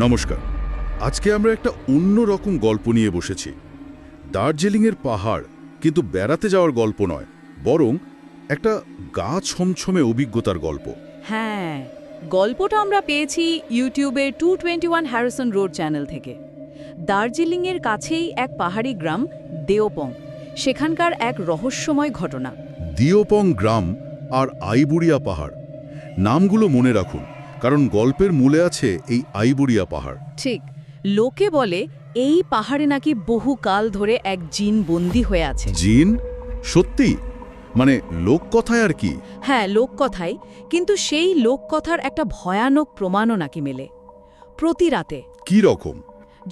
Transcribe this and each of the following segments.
নমস্কার। আজকে আমরা একটা অন্যরকম গল্প নিয়ে বসেছি। দার্জিলিংয়ের পাহাড়, কিন্তু বেড়াতে যাওয়ার গল্প নয়, বরং একটা গা ছমছমে অভিজ্ঞতার গল্প। হ্যাঁ, গল্পটা আমরা পেয়েছি ইউটিউবের 221 হ্যারিসন রোড চ্যানেল থেকে। দার্জিলিংয়ের কাছেই এক পাহাড়ি গ্রাম দেওপং, সেখানকার এক রহস্যময় ঘটনা। দিওপং গ্রাম আর আইবুড়িয়া পাহাড়, নামগুলো মনে রাখুন, কারণ গল্পের মূলে আছে এই আইবুড়িয়া পাহাড়। ঠিক, লোকে বলে এই পাহাড়ে নাকি বহুকাল ধরে এক জিন বন্দী হয়ে আছে। জিন? সত্যি? মানে লোককথায় আর কি? হ্যাঁ, লোককথাই, কিন্তু সেই লোককথার একটা ভয়ানক প্রমাণও নাকি মেলে। প্রতি রাতে, কি রকম?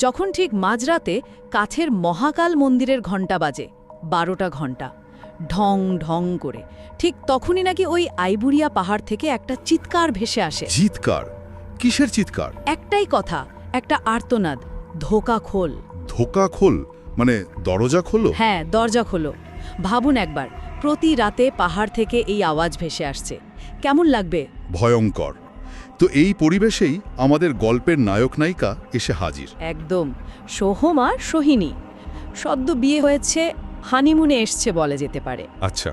যখন ঠিক মাঝরাতে কাছের মহাকাল মন্দিরের ঘণ্টা বাজে, 12টা ঘণ্টা, ঢং ঢং করে, ঠিক তখনই নাকি ওই আইবুড়িয়া পাহাড় থেকে একটা চিৎকার ভেসে আসে। চিৎকার? কিসের চিৎকার? একটাই কথা, একটা আর্তনাদ, ধোকা খোল। ধোকা খোল? মানে দরজা খোলো? হ্যাঁ, দরজা খোলো। ভাবুন একবার, প্রতি রাতে পাহাড় থেকে এই আওয়াজ ভেসে আসছে, কেমন লাগবে? ভয়ঙ্কর। তো এই পরিবেশেই আমাদের গল্পের নায়ক নায়িকা এসে হাজির। একদম, সোহম আর সোহিনী। সদ্য বিয়ে হয়েছে, হানিমুনে এসছে বলে যেতে পারে। আচ্ছা,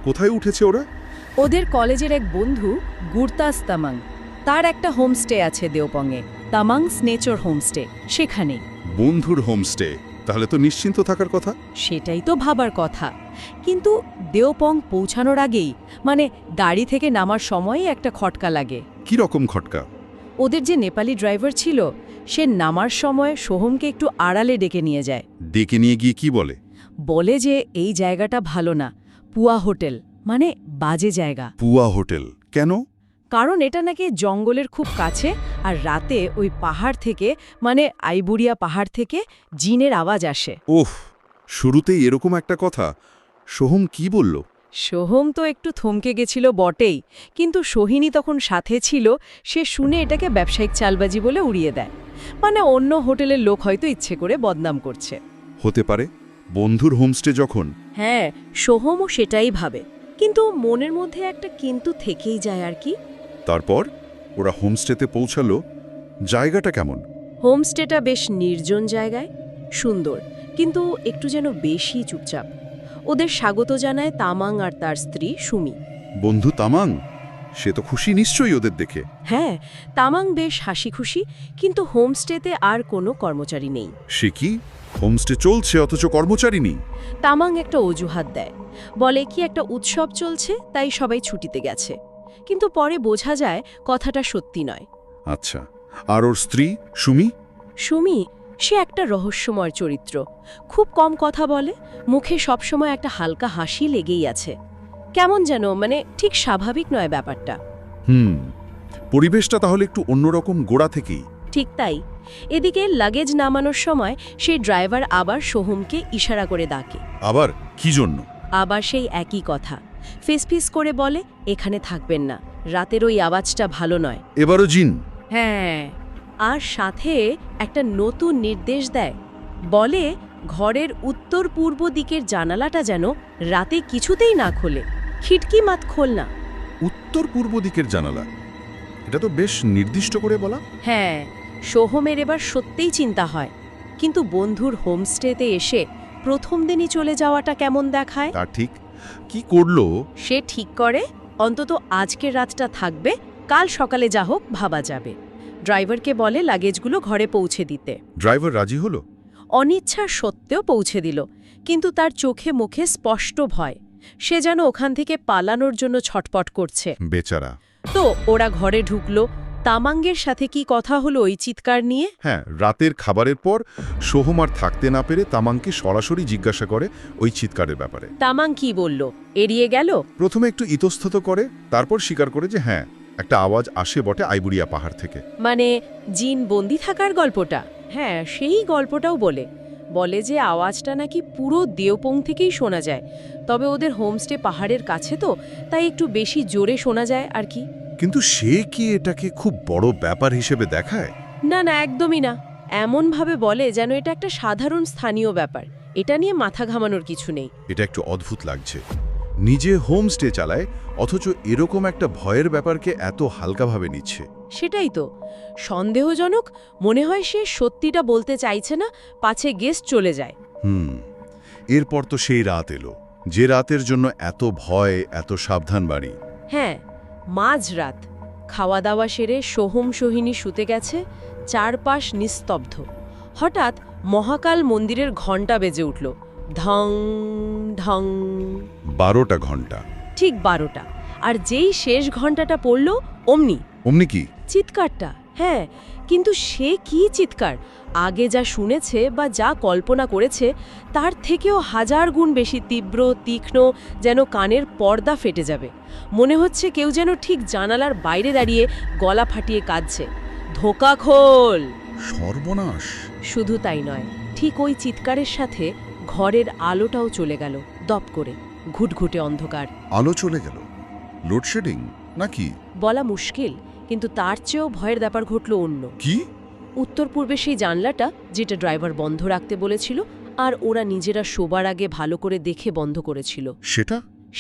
কোথায় উঠেছে ওরা? ওদের কলেজের এক বন্ধু গুরতাস তামাং, তার একটা হোমস্টে আছে দেওপংয়ে, তামাংস নেচার হোমস্টে, সেখানেই। বন্ধুর হোমস্টে, তাহলে তো নিশ্চিন্ত থাকার কথা। সেটাই তো ভাবার কথা। কিন্তু দেওপং পৌঁছানোর আগেই, মানে গাড়ি থেকে নামার সময়ই একটা খটকা লাগে। কি রকম খটকা? ওদের যে নেপালি ড্রাইভার ছিল, সে নামার সময় সোহমকে একটু আড়ালে ডেকে নিয়ে যায়। ডেকে নিয়ে গিয়ে কি বলে? বলে যে এই জায়গাটা ভালো না, পুয়া হোটেল, মানে বাজে জায়গা। পুয়া হোটেল কেন? কারণ এটা নাকি জঙ্গলের খুব কাছে, আর রাতে ওই পাহাড় থেকে, মানে আইবুড়িয়া পাহাড় থেকে জিনের আওয়াজ আসে। ওহ, শুরুতেই এরকম একটা কথা। সোহম কি বলল? সোহম তো একটু থমকে গেছিল বটেই, কিন্তু সোহিনী তখন সাথে ছিল, সে শুনে এটাকে ব্যবসায়িক চালবাজি বলে উড়িয়ে দেয়। মানে অন্য হোটেলের লোক হয়তো ইচ্ছে করে বদনাম করছে। হতে পারে, বন্ধুর হোমস্টে যখন। হ্যাঁ, সোহমও সেটাই ভাবে, কিন্তু মনের মধ্যে একটা কিন্তু থেকেই যায় আর কি। তারপর ওরা হোমস্টেতে পৌঁছালো। জায়গাটা কেমন? হোমস্টেটা বেশ নির্জন জায়গায়, সুন্দর, কিন্তু একটু যেন বেশি চুপচাপ। ওদের স্বাগত জানায় তামাং আর তার স্ত্রী সুমি। বন্ধু তামাং? সে তো খুশি নিশ্চয়ই ওদের দেখে। হ্যাঁ, তামাং বেশ হাসি খুশি, কিন্তু হোমস্টেতে আর কোনো কর্মচারী নেই। সে কি? হোমস্টে চলছে অথচ কর্মচারী নেই? তামাং একটা অজুহাত দেয়, বলে কি একটা উৎসব চলছে তাই সবাই ছুটিতে গেছে। কিন্তু পরে বোঝা যায় কথাটা সত্যি নয়। আচ্ছা, আর ওর স্ত্রী সুমি? সুমি, সে একটা রহস্যময় চরিত্র, খুব কম কথা বলে, মুখে সবসময় একটা হালকা হাসি লেগেই আছে। কেমন যেন, মানে ঠিক স্বাভাবিক নয় ব্যাপারটা। পরিবেশটা তাহলে একটু অন্যরকম গোড়া থেকেই। ঠিক তাই। এদিকে লাগেজ নামানোর সময় সেই ড্রাইভার আবার সোহমকে ইশারা করে ডাকে। আবার কি জন্য? আবার সেই একই কথা, ফিসফিস করে বলে এখানে থাকবেন না, রাতের ওই আওয়াজটা ভালো নয়। এবারও জিন? হ্যাঁ, আর সাথে একটা নতুন নির্দেশ দেয়, বলে ঘরের উত্তর পূর্ব দিকের জানালাটা যেন রাতে কিছুতেই না খোলে, খিড়কি মাত খোল না। উত্তর পূর্ব দিকের জানালা? এটা তো বেশ নির্দিষ্ট করে বলা। হ্যাঁ, সোহমের এবার সত্যিই চিন্তা হয়, কিন্তু বন্ধুর হোমস্টেতে এসে প্রথম দিনই চলে যাওয়াটা কেমন দেখায়। তা ঠিক, কি করলো? সে ঠিক করে অন্তত আজকের রাতটা থাকবে, কাল সকালে যা হোক ভাবা যাবে। ড্রাইভারকে বলে লাগেজগুলো ঘরে পৌঁছে দিতে। ড্রাইভার রাজি হলো? অনিচ্ছা সত্ত্বেও পৌঁছে দিল, কিন্তু তার চোখে মুখে স্পষ্ট ভয়। সে যেন ওখান থেকে পালানোর জন্য ছটপট করছে। বেচারা। তো ওরা ঘরে ঢুকলো। তামাঙ্গের সাথে কি কথা হলো ওই চিৎকার নিয়ে? হ্যাঁ, রাতের খাবারের পর সোহম আর থাকতে না পেরে তামাংকে সরাসরি জিজ্ঞাসা করে ওই চিৎকারের ব্যাপারে। তামাং কি বলল? এড়িয়ে গেল? প্রথমে একটু ইতস্তত করে, তারপর স্বীকার করে যে হ্যাঁ, একটা আওয়াজ আসে বটে আইবুড়িয়া পাহাড় থেকে। মানে জিন বন্দি থাকার গল্পটা? হ্যাঁ, সেই গল্পটাও বলে যে আওয়াজটা নাকি পুরো দেওপং থেকেই শোনা যায়, তবে ওদের হোমস্টে পাহাড়ের কাছে তো, তাই একটু বেশি জোরে শোনা যায় আর কি। কিন্তু সে কি এটাকে খুব বড় ব্যাপার হিসেবে দেখায়? না না, একদমই না। এমনভাবে বলে যেন এটা একটা সাধারণ স্থানীয় ব্যাপার, এটা নিয়ে মাথা ঘামানোর কিছু নেই। এটা একটু অদ্ভুত লাগছে। নিজে হোমস্টে চালায়, অথচ এরকম একটা ভয়ের ব্যাপারকে এত হালকাভাবে নিচ্ছে। সেটাই তো সন্দেহজনক। মনে হয় সে সত্যিটা বলতে চাইছে না, পাছে গেস্ট চলে যায়। এরপর তো সেই রাত এলো, যে রাতের জন্য এত ভয়, এত সাবধান বাড়ি। হ্যাঁ, মাঝরাত। খাওয়া দাওয়া সেরে সোহম সোহিনী শুতে গেছে, চারপাশ নিস্তব্ধ। হঠাৎ মহাকাল মন্দিরের ঘণ্টা বেজে উঠল, ঢং ঢং। 12টা ঘন্টা। ঠিক 12টা। আর যেই শেষ ঘণ্টাটা পড়ল, অমনি কি? চিৎকারটা। হ্যাঁ, কিন্তু সে কি চিৎকার! আগে যা শুনেছে বা যা কল্পনা করেছে তার থেকেও 1000 গুণ বেশি তীব্র, তীক্ষ্ণ, যেন কানের পর্দা ফেটে যাবে। মনে হচ্ছে কেউ যেন ঠিক জানালার বাইরে দাঁড়িয়ে গলা ফাটিয়ে কাঁদছে, ধোকা খোল! সর্বনাশ! শুধু তাই নয়, ঠিক ওই চিৎকারের সাথে ঘরের আলোটাও চলে গেল, দপ করে। ঘুটঘুটে অন্ধকার। আলো চলে গেল? লোডশেডিং নাকি? বলা মুশকিল, কিন্তু তার চেয়েও ভয়ের ব্যাপার ঘটল অন্য। কি? উত্তর পূর্বে সেই জানলাটা, যেটা ড্রাইভার বন্ধ রাখতে বলেছিল আর ওরা নিজেরা শোবার আগে ভালো করে দেখে বন্ধ করেছিল,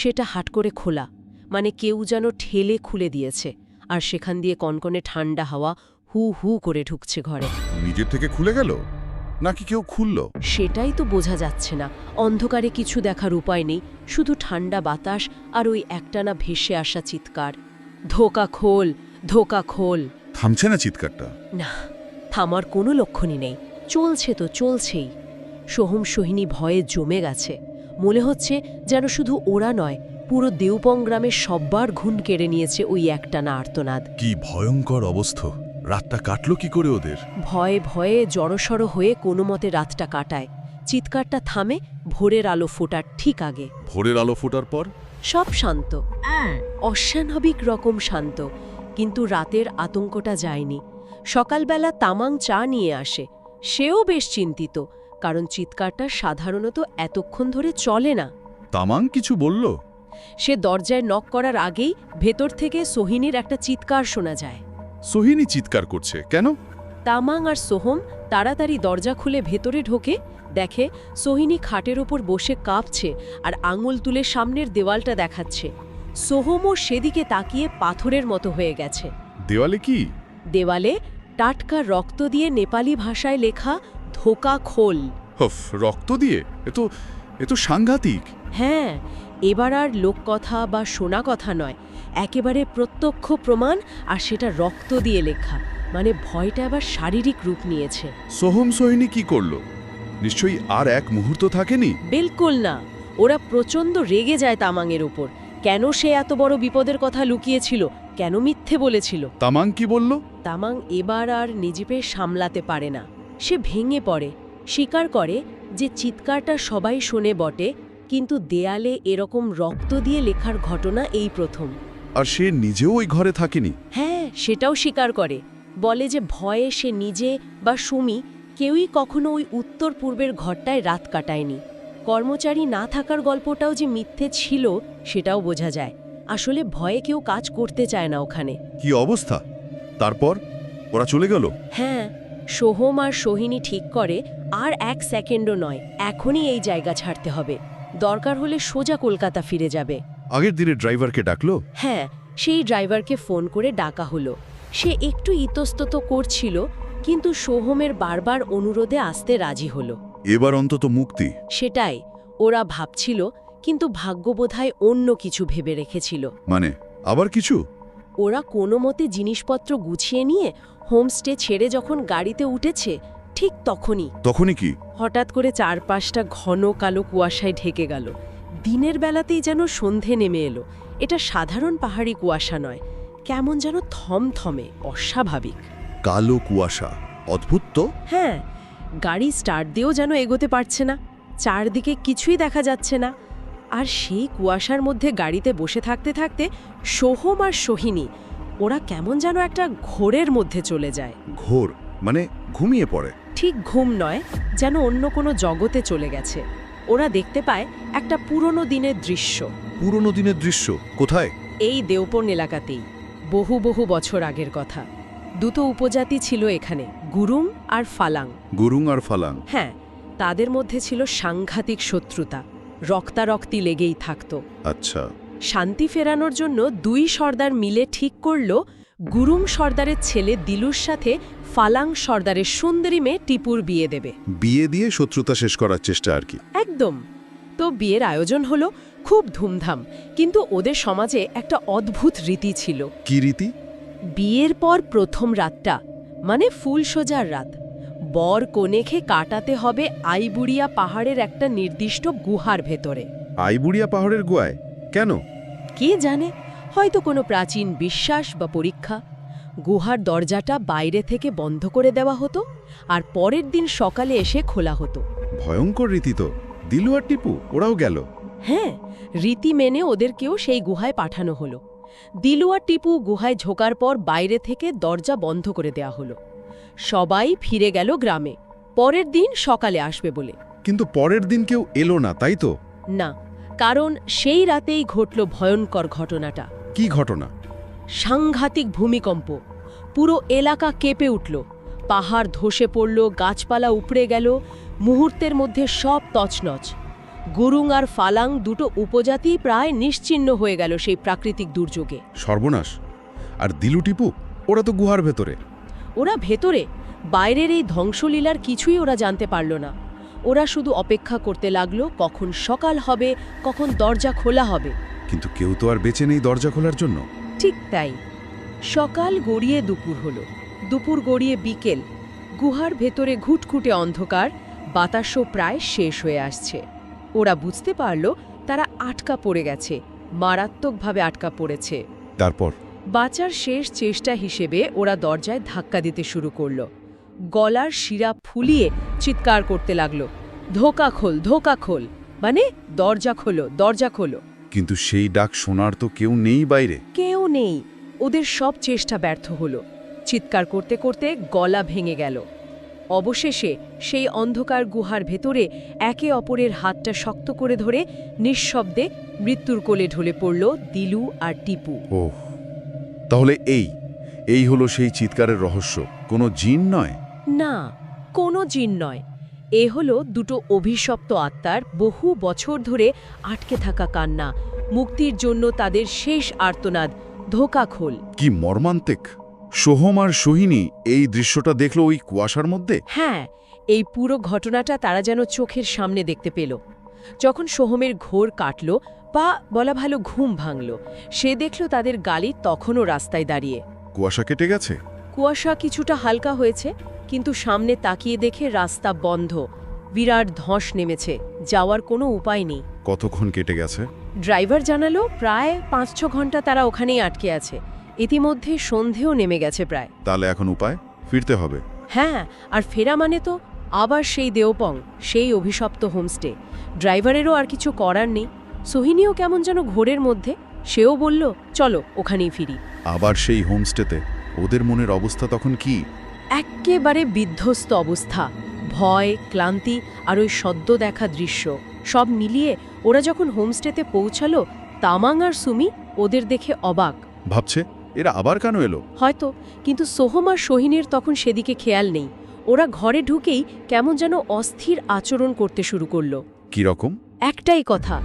সেটা হাট করে খোলা। মানে কেউ যেন ঠেলে খুলে দিয়েছে, আর সেখান দিয়ে কনকনে ঠান্ডা হাওয়া হু হু করে ঢুকছে ঘরে। নিজের থেকে খুলে গেল নাকি কেউ খুলল? সেটাই তো বোঝা যাচ্ছে না। অন্ধকারে কিছু দেখার উপায় নেই, শুধু ঠান্ডা বাতাস আর ওই একটানা ভেসে আসা চিৎকার, ধোকা খোল, ধোকা খোল। থামছে না চিৎকারটা? না, থামার কোনো লক্ষণই নেই। চলছে তো চলছেই। সোহম সোহিনী ভয়ে জমে গেছে। মনে হচ্ছে যেন শুধু ওরা নয়, পুরো দেওপং গ্রামের সব্বার ঘুম কেড়ে নিয়েছে ওই একটানা আর্তনাদ। কি ভয়ঙ্কর অবস্থা! রাতটা কাটলো কি করে ওদের? ভয়ে ভয়ে জড়সড় হয়ে কোনো মতে রাতটা কাটায়। চিৎকারটা থামে ভোরের আলো ফোটার ঠিক আগে। ভোরের আলো ফোটার পর সব শান্ত, অস্বাভাবিক রকম শান্ত। কিন্তু রাতের আতঙ্কটা যায়নি। সকালবেলা তামাং চা নিয়ে আসে। সেও বেশ চিন্তিত, কারণ চিৎকারটা সাধারণত এতক্ষণ ধরে চলে না। তামাং কিছু বলল? সে দরজায় নক করার আগেই ভেতর থেকে সোহিনীর একটা চিৎকার শোনা যায়। সোহিনী চিৎকার করছে কেন? তামাং আর সোহম তাড়াতাড়ি দরজা খুলে ভেতরে ঢোকে, দেখে সোহিনী খাটের ওপর বসে কাঁপছে আর আঙুল তুলে সামনের দেওয়ালটা দেখাচ্ছে। সোহমও সেদিকে তাকিয়ে পাথরের মতো হয়ে গেছে। দেওয়ালে কি? দেওয়ালে টাটকা রক্ত দিয়ে নেপালি ভাষায় লেখা, ধোকা খোল। হফ, রক্ত দিয়ে? এ তো সাংঘাতিক। হ্যাঁ, এবার আর লোককথা বা শোনা কথা নয়, একেবারে প্রত্যক্ষ প্রমাণ, আর সেটা রক্ত দিয়ে লেখা। মানে ভয়টা এবার শারীরিক রূপ নিয়েছে। সোহম সোহিনী কি করল? নিশ্চয়ই আর এক মুহূর্ত থাকেনি। বিলকুল না। ওরা প্রচণ্ড রেগে যায় তামাংয়ের ওপর। কেন সে এত বড় বিপদের কথা লুকিয়েছিল, কেন মিথ্যে বলেছিল। তামাং কি বলল? তামাং এবার আর নিজেকে সামলাতে পারে না। সে ভেঙে পড়ে, স্বীকার করে যে চিৎকারটা সবাই শোনে বটে, কিন্তু দেয়ালে এরকম রক্ত দিয়ে লেখার ঘটনা এই প্রথম। আর সে নিজেও ওই ঘরে থাকেনি? হ্যাঁ, সেটাও স্বীকার করে। বলে যে ভয়ে সে নিজে বা সুমি কেউই কখনো ওই উত্তর পূর্বের ঘরটায় রাত কাটায়নি। কর্মচারী না থাকার গল্পটাও যে মিথ্যে ছিল সেটাও বোঝা যায়। আসলে ভয়ে কেউ কাজ করতে চায় না ওখানে। কি অবস্থা! তারপর ওরা চলে গেল? হ্যাঁ, সোহম আর সোহিনী ঠিক করে আর 1 সেকেন্ডও নয়, এখনই এই জায়গা ছাড়তে হবে। দরকার হলে সোজা কলকাতা ফিরে যাবে। আগের দিনের ড্রাইভারকে ডাকলো? হ্যাঁ, সেই ড্রাইভারকে ফোন করে ডাকা হলো। সে একটু ইতস্তত করছিল, কিন্তু সোহমের বারবার অনুরোধে আসতে রাজি হলো। এবার অন্তত মুক্তি। সেটাই ওরা ভাবছিল, কিন্তু ভাগ্য বোধহয় অন্য কিছু ভেবে রেখেছিল। মানে আবার কিছু? ওরা কোনো মতে জিনিসপত্র গুছিয়ে নিয়ে হোমস্টে ছেড়ে যখন গাড়িতে উঠেছে, ঠিক তখনই কি? হঠাৎ করে চারপাশটা ঘন কালো কুয়াশায় ঢেকে গেল। দিনের বেলাতেই যেন সন্ধে নেমে এলো। এটা সাধারণ পাহাড়ি কুয়াশা নয়, কেমন যেন থমথমে, অস্বাভাবিক। কালো কুয়াশা, অদ্ভুত তো। হ্যাঁ, গাড়ি স্টার্ট দিয়েও যেন এগোতে পারছে না। চারদিকে কিছুই দেখা যাচ্ছে না। আর সেই কুয়াশার মধ্যে গাড়িতে বসে থাকতে থাকতে সোহম আর সোহিনী ওরা কেমন যেন একটা ঘোরের মধ্যে চলে যায়। ঘোর মানে ঘুমিয়ে পড়ে? ঠিক ঘুম নয়, যেন অন্য কোনো জগতে চলে গেছে। ওরা দেখতে পায় একটা পুরনো দিনের দৃশ্য। পুরনো দিনের দৃশ্য? কোথায়? এই দেওপং এলাকাতেই, বহু বহু বছর আগের কথা। দুটো উপজাতি ছিল এখানে, গুরুং আর ফালাং। গুরুং আর ফালাং? হ্যাঁ, তাদের মধ্যে ছিল সাংঘাতিক শত্রুতা। রক্তারক্তি লেগেই থাকত। আচ্ছা। শান্তি ফেরানোর জন্য দুই সর্দার মিলে ঠিক করল গুরুং সর্দারের ছেলে দিলুর সাথে ফালাং সর্দারের সুন্দরী মেয়ে টিপুর বিয়ে দেবে। বিয়ে দিয়ে শত্রুতা শেষ করার চেষ্টা আর কি। একদম। তো বিয়ের আয়োজন হলো খুব ধুমধাম, কিন্তু ওদের সমাজে একটা অদ্ভুত রীতি ছিল। কি রীতি? বিয়ের পর প্রথম রাতটা, মানে ফুলসজ্জার রাত, বর কনেকে কাটাতে হবে আইবুড়িয়া পাহাড়ের একটা নির্দিষ্ট গুহার ভেতরে। আইবুড়িয়া পাহাড়ের গুহায় কেন? কে জানে, হয়তো কোনো প্রাচীন বিশ্বাস বা পরীক্ষা। গুহার দরজাটা বাইরে থেকে বন্ধ করে দেওয়া হতো, আর পরের দিন সকালে এসে খোলা হতো। ভয়ঙ্কর রীতি তো। দিলু আর টিপু ওরাও গেল? হ্যাঁ, রীতি মেনে ওদেরকেও সেই গুহায় পাঠানো হলো। দিলু আর টিপু গুহায় ঢোকার পর বাইরে থেকে দরজা বন্ধ করে দেয়া হলো। সবাই ফিরে গেল গ্রামে, পরের দিন সকালে আসবে বলে। কিন্তু পরের দিন কেউ এলো না, তাই তো? না, কারণ সেই রাতেই ঘটল ভয়ঙ্কর ঘটনাটা। কি ঘটনা? সাংঘাতিক ভূমিকম্প। পুরো এলাকা কেঁপে উঠল, পাহাড় ধসে পড়ল, গাছপালা উপড়ে গেল, মুহূর্তের মধ্যে সব তছনছ। গুরুং আর ফালাং দুটো উপজাতি প্রায় নিশ্চিহ্ন হয়ে গেল সেই প্রাকৃতিক দুর্যোগে। সর্বনাশ। আর দিলু টিপু ওরা তো গুহার ভেতরে। ওরা ভেতরে, বাইরের এই ধ্বংসলীলার কিছুই ওরা জানতে পারল না। ওরা শুধু অপেক্ষা করতে লাগলো কখন সকাল হবে, কখন দরজা খোলা হবে। কিন্তু কেউ তো আর বেঁচে নেই দরজা খোলার জন্য। ঠিক তাই। সকাল গড়িয়ে দুপুর হলো, দুপুর গড়িয়ে বিকেল। গুহার ভেতরে ঘুটঘুটে অন্ধকার, বাতাসও প্রায় শেষ হয়ে আসছে। ওরা বুঝতে পারল তারা আটকা পড়ে গেছে, মারাত্মকভাবে আটকা পড়েছে। তারপর? বাঁচার শেষ চেষ্টা হিসেবে ওরা দরজায় ধাক্কা দিতে শুরু করল। গলার শিরা ফুলিয়ে চিৎকার করতে লাগলো, ধোকা খোল, ধোকা খোল, মানে দরজা খোলো, দরজা খোলো। কিন্তু সেই ডাক শোনার তো কেউ নেই বাইরে। কেউ নেই। ওদের সব চেষ্টা ব্যর্থ হলো। চিৎকার করতে করতে গলা ভেঙে গেল। অবশেষে সেই অন্ধকার গুহার ভেতরে একে অপরের হাতটা শক্ত করে ধরে নিঃশব্দে মৃত্যুর কোলে ঢলে পড়ল দিলু আর টিপু। ওহ, তাহলে এই হলো সেই চিৎকারের রহস্য। কোনো জিন নয়? না, কোনো জিন নয়। এ হলো দুটো অভিশপ্ত আত্মার বহু বছর ধরে আটকে থাকা কান্না, মুক্তির জন্য তাদের শেষ আর্তনাদ, ধোকা খোল। কি মর্মান্তিক! সোহম আর সোহিনী এই দৃশ্যটা দেখলো ওই কুয়াশার মধ্যে। হ্যাঁ, এই পুরো ঘটনাটা তারা যেন চোখের সামনে দেখতে পেল। যখন সোহমের ঘোর কাটল, বা বলা ভালো ঘুম ভাঙল, সে দেখল তাদের গাড়ি তখনও রাস্তায় দাঁড়িয়ে। কুয়াশা কেটে গেছে? কুয়াশা কিছুটা হালকা হয়েছে, কিন্তু সামনে তাকিয়ে দেখে রাস্তা বন্ধ, বিরাট ধস নেমেছে, যাওয়ার কোনো উপায় নেই। কতক্ষণ কেটে গেছে? ড্রাইভার জানালো প্রায় 5-6 ঘন্টা তারা ওখানেই আটকে আছে। ইতিমধ্যে সন্ধেও নেমে গেছে প্রায়। তাহলে এখন উপায়? ফিরতে হবে। হ্যাঁ, আর ফেরা মানে তো আবার সেই দেওপং, সেই অভিশপ্ত হোমস্টে। ড্রাইভারেরও আর কিছু করার নেই। সোহিনীও কেমন যেন ঘোরের মধ্যে, সেও বলল চলো ওখানেই ফিরি। আবার সেই হোমস্টেতে? ওদের মনের অবস্থা তখন কি? এক্কেবারে বিধ্বস্ত অবস্থা। ভয়, ক্লান্তি আর ওই সদ্য দেখা দৃশ্য সব মিলিয়ে ওরা যখন হোমস্টেতে পৌঁছালো, তামাং আর সুমি ওদের দেখে অবাক। ভাবছে এরা আবার কেন এলো? হয়তো, কিন্তু সোহম আর সোহিনীর তখন সেদিকে খেয়াল নেই। ওরা ঘরে ঢুকেই কেমন যেন অস্থির আচরণ করতে শুরু করলো। কি রকম? একটাই কথা,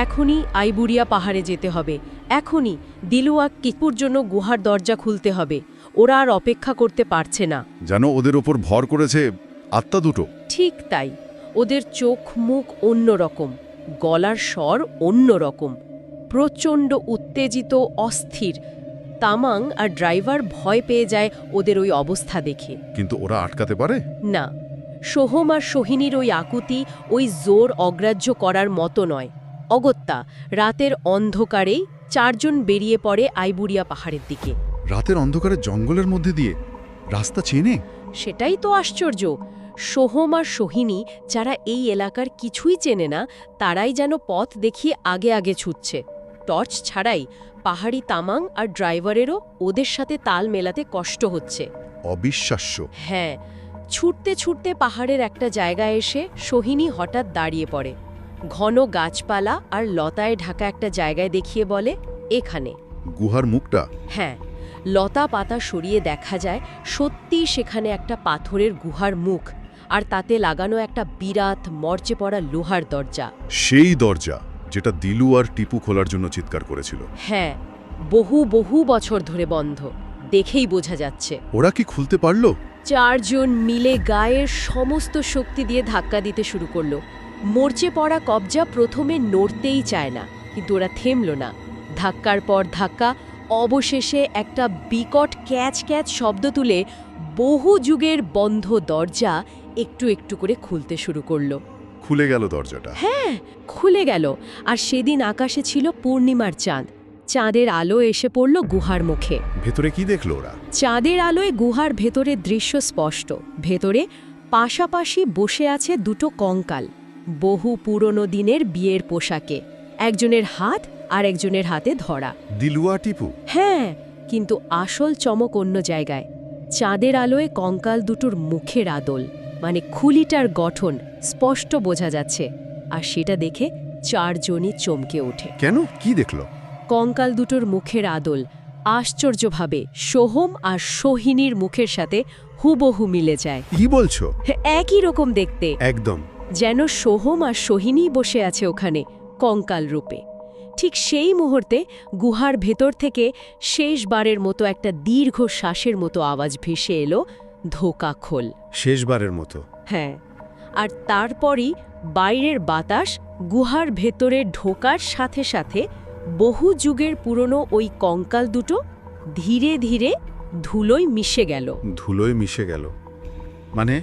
এখনই আইবুড়িয়া পাহাড়ে যেতে হবে, এখনই দিলুয়া টিপুর জন্য গুহার দরজা খুলতে হবে। ওরা আর অপেক্ষা করতে পারছে না। যেন ওদের ওপর ভর করেছে আত্মা দুটো। ঠিক তাই। ওদের চোখ মুখ অন্যরকম, গলার স্বর অন্যরকম, প্রচণ্ড উত্তেজিত, অস্থির। তামাং আর ড্রাইভার ভয় পেয়ে যায় ওদের ওই অবস্থা দেখে। কিন্তু ওরা আটকাতে পারে না, সোহম আর সোহিনীর ওই আকুতি, ওই জোর অগ্রাহ্য করার মতো নয়। অগত্যা রাতের অন্ধকারেই 4 জন বেরিয়ে পড়ে আইবুড়িয়া পাহাড়ের দিকে। রাতের অন্ধকারে জঙ্গলের মধ্যে দিয়ে রাস্তা চেনে? সেটাই তো আশ্চর্য। সোহম আর সোহিনী, যারা এই এলাকার কিছুই চেনে না, তারাই যেন পথ দেখিয়ে আগে আগে ছুটছে। টর্চ ছাড়াই পাহাড়ি তামাং আর ড্রাইভারেরও ওদের সাথে তাল মেলাতে কষ্ট হচ্ছে। অবিশ্বাস্য। হ্যাঁ, ছুটতে ছুটতে পাহাড়ের একটা জায়গায় এসে সোহিনী হঠাৎ দাঁড়িয়ে পড়ে। ঘন গাছপালা আর লতায় ঢাকা একটা জায়গায় দেখিয়ে বলে, এখানে। গুহার মুখটা? হ্যাঁ, লতা পাতা সরিয়ে দেখা যায় সত্যিই সেখানে একটা পাথরের গুহার মুখ, আর তাতে লাগানো একটা বিরাট মরচে পড়া লোহার দরজা। সেই দরজা যেটা দিলু আর টিপু খোলার জন্য চিৎকার করেছিল। হ্যাঁ, বহু বহু বছর ধরে বন্ধ, দেখেই বোঝা যাচ্ছে। ওরা কি খুলতে পারলো? 4 জন মিলে গায়ের সমস্ত শক্তি দিয়ে ধাক্কা দিতে শুরু করলো। মরচে পড়া কবজা প্রথমে নড়তেই চায় না, কিন্তু ওরা থামল না। ধাক্কার পর ধাক্কা, অবশেষে একটা বিকট ক্যাচ ক্যাচ শব্দ তুলে বহু যুগের বন্ধ দরজা একটু একটু করে খুলতে শুরু করলো। খুলে গেল দরজাটা। হ্যাঁ, খুলে গেল। আর সেদিন আকাশে ছিল পূর্ণিমার চাঁদ। চাঁদের আলো এসে পড়ল গুহার মুখে। ভেতরে কি দেখলো ওরা? চাঁদের আলোয় গুহার ভেতরের দৃশ্য স্পষ্ট। ভেতরে পাশাপাশি বসে আছে দুটো কঙ্কাল, বহু পুরনো দিনের বিয়ের পোশাকে। একজনের হাত আর একজনের হাতে ধরা। দিলুয়া টিপু? হ্যাঁ, কিন্তু আসল চমক অন্য জায়গায়। চাঁদের আলোয় কঙ্কাল দুটোর মুখের আদল, মানে খুলিটার গঠন স্পষ্ট বোঝা যাচ্ছে। আর সেটা দেখে 4 জনই চমকে ওঠে। কেন? কি দেখলো? কঙ্কাল দুটোর মুখের আদল আশ্চর্যভাবে সোহম আর সোহিনীর মুখের সাথে হুবহু মিলে যায়। কি বলছো? একই রকম দেখতে, একদম যেন সোহম আর সোহিনী বসে আছে ওখানে কঙ্কাল রূপে। ঠিক সেই মুহূর্তে গুহার ভেতর থেকে শেষবারের মতো একটা দীর্ঘ শ্বাসের মতো আওয়াজ ভেসে এলো, ধোকা খোল। শেষবারের মতো? হ্যাঁ, আর তারপরই বাইরের বাতাস গুহার ভেতরে ঢোকার সাথে সাথে বহু যুগের পুরনো ওই কঙ্কাল দুটো ধীরে ধীরে ধুলোয় মিশে গেল। ধুলোয় মিশে গেল মানে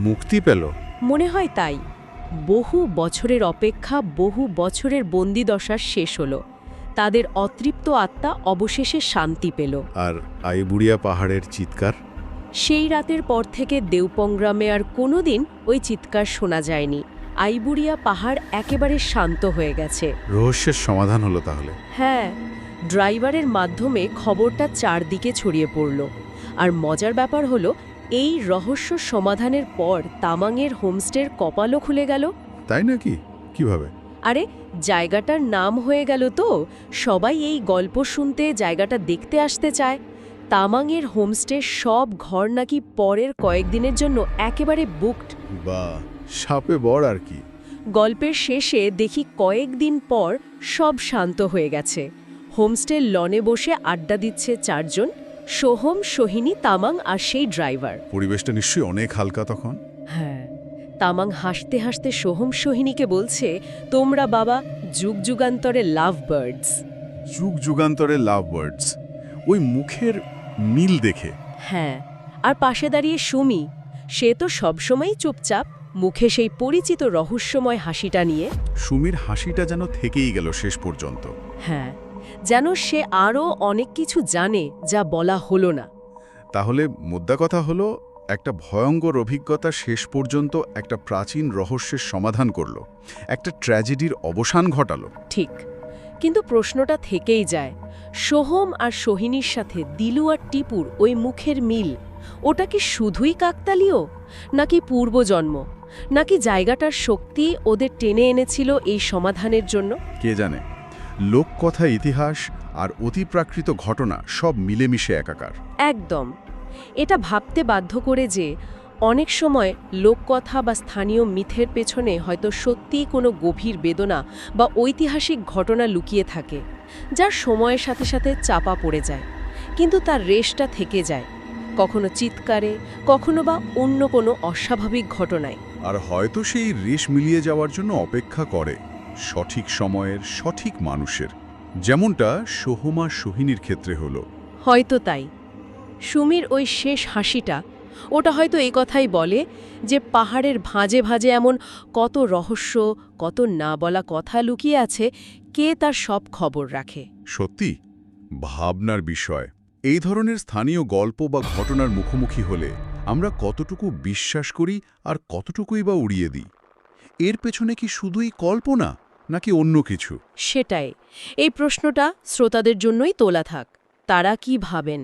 মুক্তি পেল? মনে হয় তাই। বহু বছরের অপেক্ষা, বহু বছরের বন্দিদশা শেষ হলো। তাদের অতৃপ্ত আত্মা অবশেষে শান্তি পেল। আর আইবুড়িয়া পাহাড়ের চিৎকার? সেই রাতের পর থেকে দেওপংগ্রামে আর কোনোদিন ওই চিৎকার শোনা যায়নি। আইবুড়িয়া পাহাড় একেবারে শান্ত হয়ে গেছে। রহস্যের সমাধান হলো তাহলে? হ্যাঁ, ড্রাইভারের মাধ্যমে খবরটা চারদিকে ছড়িয়ে পড়ল। আর মজার ব্যাপার হলো, এই রহস্য সমাধানের পর তামাংয়ের হোমস্টের কপালও খুলে গেল। তাই নাকি? কিভাবে? আরে, জায়গাটার নাম হয়ে গেল তো। সবাই এই গল্প শুনতে, জায়গাটা দেখতে আসতে চায়। তামাংয়ের হোমস্টের সব ঘর নাকি পরের কয়েকদিনের জন্য একেবারে বুকড। বা সাপে বড় আর কি। গল্পের শেষে দেখি কয়েকদিন পর সব শান্ত হয়ে গেছে। হোমস্টের লনে বসে আড্ডা দিচ্ছে 4 জন, সোহম, সোহিনী, তামাং আর সেই ড্রাইভার। পরিবেশটা নিশ্চয়ই অনেক হালকা তখন। হ্যাঁ, তামাং হাসতে হাসতে সোহম সোহিনীকে বলছে, তোমরা বাবা যুগ যুগান্তরে লাভ বার্ডস। যুগ যুগান্তরে লাভ বার্ডস? ওই মুখের মিল দেখে? হ্যাঁ, আর পাশে দাঁড়িয়ে সুমি, সে তো সবসময়ই চুপচাপ, মুখে সেই পরিচিত রহস্যময় হাসিটা নিয়ে। সুমির হাসিটা যেন থেকেই গেল শেষ পর্যন্ত। হ্যাঁ, যেন সে আরও অনেক কিছু জানে যা বলা হলো না। তাহলে মুদ্রা কথা হলো, একটা ভয়ঙ্কর অভিজ্ঞতা শেষ পর্যন্ত একটা প্রাচীন রহস্যের সমাধান করল, একটা ট্র্যাজেডির অবসান ঘটালো। ঠিক, কিন্তু প্রশ্নটা থেকেই যায়, সোহম আর সোহিনীর সাথে দিলু আর টিপুর ওই মুখের মিল, ওটা কি শুধুই কাকতালীয়, নাকি পূর্বজন্ম, নাকি জায়গাটার শক্তি ওদের টেনে এনেছিল এই সমাধানের জন্য? কে জানে। লোককথা, ইতিহাস আর অতিপ্রাকৃত ঘটনা সব মিলেমিশে একাকার। একদম। এটা ভাবতে বাধ্য করে যে অনেক সময় লোককথা বা স্থানীয় মিথের পেছনে হয়তো সত্যিই কোনো গভীর বেদনা বা ঐতিহাসিক ঘটনা লুকিয়ে থাকে, যার সময়ের সাথে সাথে চাপা পড়ে যায়, কিন্তু তার রেশটা থেকে যায়, কখনো চিৎকারে, কখনো বা অন্য কোনো অস্বাভাবিক ঘটনায়। আর হয়তো সেই রেশ মিলিয়ে যাওয়ার জন্য অপেক্ষা করে সঠিক সময়ের, সঠিক মানুষের, যেমনটা সোহমা সোহিনীর ক্ষেত্রে হলো। হয়তো তাই সুমির ওই শেষ হাসিটা, ওটা হয়তো এই কথাই বলে যে পাহাড়ের ভাঁজে ভাঁজে এমন কত রহস্য, কত না বলা কথা লুকিয়ে আছে, কে তার সব খবর রাখে। সত্যি ভাবনার বিষয়। এই ধরনের স্থানীয় গল্প বা ঘটনার মুখোমুখি হলে আমরা কতটুকু বিশ্বাস করি আর কতটুকুই বা উড়িয়ে দিই? এর পেছনে কি শুধুই কল্পনা, নাকি অন্য কিছু? সেটাই, এই প্রশ্নটা শ্রোতাদের জন্যই তোলা থাক। তারা কি ভাবেন?